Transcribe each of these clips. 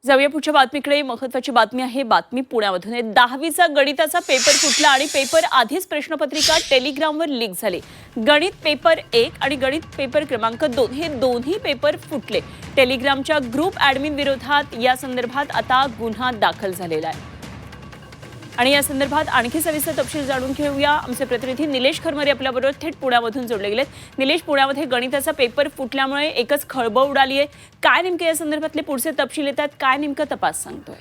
जाऊया पुढच्या बातमीकडे. महत्त्वाची बातमी आहे. बातमी पुण्यामधून आहे. 10वीचा गणिताचा पेपर फुटला आणि पेपर आधीच प्रश्नपत्रिका टेलिग्रामवर लीक झाली. गणित पेपर 1 आणि गणित पेपर क्रमांक 2 हे दोन्ही पेपर फुटले. टेलिग्रामच्या ग्रुप ॲडमिन विरोधात या संदर्भात आता गुन्हा दाखल झालेला आहे. आणि या संदर्भात आणखी सविस्तर तपशील जाणून घेऊया. आमचे प्रतिनिधी निलेश खरमरे आपल्याबरोबर थेट पुण्यामधून जोडले गेलेत. निलेश, पुण्यामध्ये गणिताचा पेपर फुटल्यामुळे एकच खळबळ उडाली आहे. काय नेमके या संदर्भातले पुढचे तपशील येतात? काय नेमका तपास सांगतोय?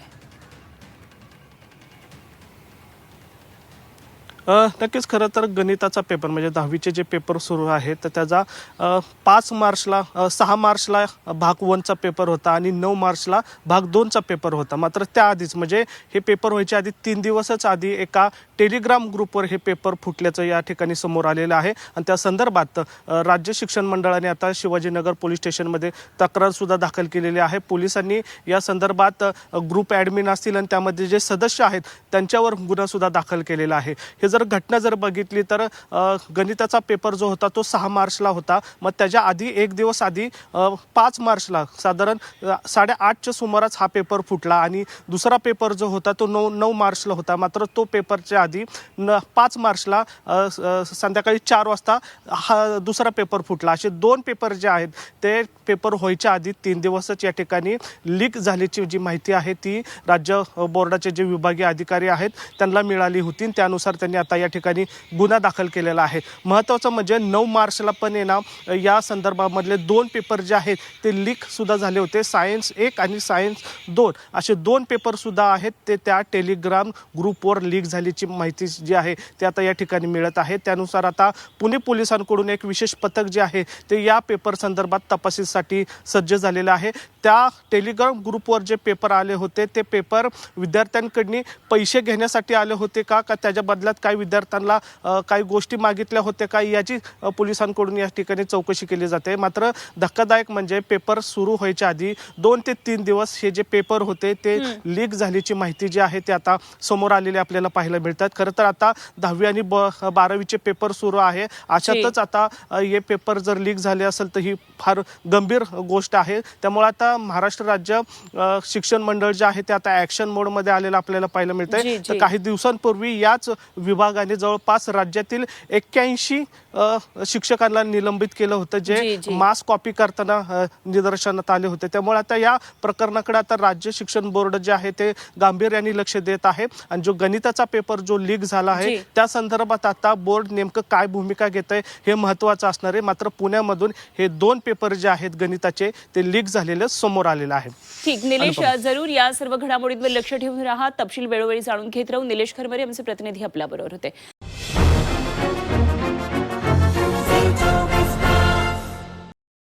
नक्कीच खरं तर गणिताचा पेपर म्हणजे 10वीचे जे पेपर सुरू आहेत तर त्याचा 5 मार्चला 6 मार्चला भाग 1चा पेपर होता आणि 9 मार्चला भाग 2चा पेपर होता. मात्र त्याआधीच म्हणजे हे पेपर व्हायच्या आधी 3 दिवसच आधी एका टेलिग्राम ग्रुपवर हे पेपर फुटल्याचं या ठिकाणी समोर आलेलं आहे. आणि त्या संदर्भात राज्य शिक्षण मंडळाने आता शिवाजीनगर पोलीस स्टेशनमध्ये तक्रारसुद्धा दाखल केलेली आहे. पोलिसांनी या संदर्भात ग्रुप ॲडमिन असतील आणि त्यामध्ये जे सदस्य आहेत त्यांच्यावर गुन्हासुद्धा दाखल केलेला आहे. हे जर घटना जर बघितली तर गणिताचा पेपर जो होता तो 6 मार्चला होता. मग त्याच्या आधी एक दिवस आधी 5 मार्चला साधारण 8:30च्या सुमारास हा पेपर फुटला आणि दुसरा पेपर जो होता तो 9 मार्चला होता. मात्र तो पेपरच्या आधी 5 मार्चला संध्याकाळी 4 वाजता हा दुसरा पेपर फुटला. असे 2 पेपर जे आहेत ते पेपर व्हायच्या आधी 3 दिवसच या ठिकाणी लीक झाल्याची जी माहिती आहे ती राज्य बोर्डाचे जे विभागीय अधिकारी आहेत त्यांना मिळाली होती. त्यानुसार त्यांनी आता या ठिकाणी गुन्हा दाखल केलेला आहे. महत्त्वाचं म्हणजे 9 मार्चला पण या संदर्भामधले 2 पेपर जे आहेत ते लीक सुद्धा झाले होते. सायन्स 1 आणि सायन्स 2 असे 2 पेपर सुद्धा आहेत ते त्या टेलिग्राम ग्रुपवर लीक झाल्याची माहिती जी आहे ते आता या ठिकाणी मिळत आहे. त्यानुसार आता पुणे पोलिसांकडून एक विशेष पथक जे आहे ते या पेपर संदर्भात तपासीसाठी सज्ज झालेलं आहे. त्या टेलिग्राम ग्रुपवर जे पेपर आले होते ते पेपर विद्यार्थ्यांकडून पैसे घेण्यासाठी आले होते का त्याच्या बदल्यात काही विद्यार्थ्यांना काही गोष्टी मागितल्या होत्या का याची पोलिसांकडून या ठिकाणी चौकशी केली जाते. मात्र धक्कादायक म्हणजे पेपर सुरू व्हायच्या आधी 2 ते 3 दिवस हे जे पेपर होते ते लीक झाल्याची माहिती जी आहे ते आता समोर आलेली आपल्याला पाहायला मिळतात. खरं तर आता 10वी आणि 12वीचे पेपर सुरू आहे. अशातच आता हे पेपर जर लीक झाले असेल तर ही फार गंभीर गोष्ट आहे. त्यामुळे आता महाराष्ट्र राज्य शिक्षण मंडळ जे आहे ते आता ॲक्शन मोडमध्ये आलेलं आपल्याला पाहायला मिळतंय. तर काही दिवसांपूर्वी याच विभागाने जवळपास राज्यातील 81 शिक्षकांना निलंबित केलं होतं जे मास कॉपी करताना निदर्शनात आले होते. त्यामुळे आता या प्रकरणाकडे आता राज्य शिक्षण बोर्ड जे आहे ते गांभीर्याने लक्ष देत आहे. आणि जो गणिताचा पेपर जो लीक झाला आहे त्या संदर्भात आता बोर्ड नेमकं काय भूमिका घेत आहे हे महत्त्वाचं असणार आहे. मात्र पुण्यामधून हे 2 पेपर जे आहेत गणिताचे ते लीक झालेले समोर आलेलं आहे. ठीक निलेश, जरूर या सर्व घडामोडींवर लक्ष ठेवून राहा. तपशील वेळोवेळी जाणून घेत राहू. निलेश खरमरे आमचे प्रतिनिधी आपल्याबरोबर होते.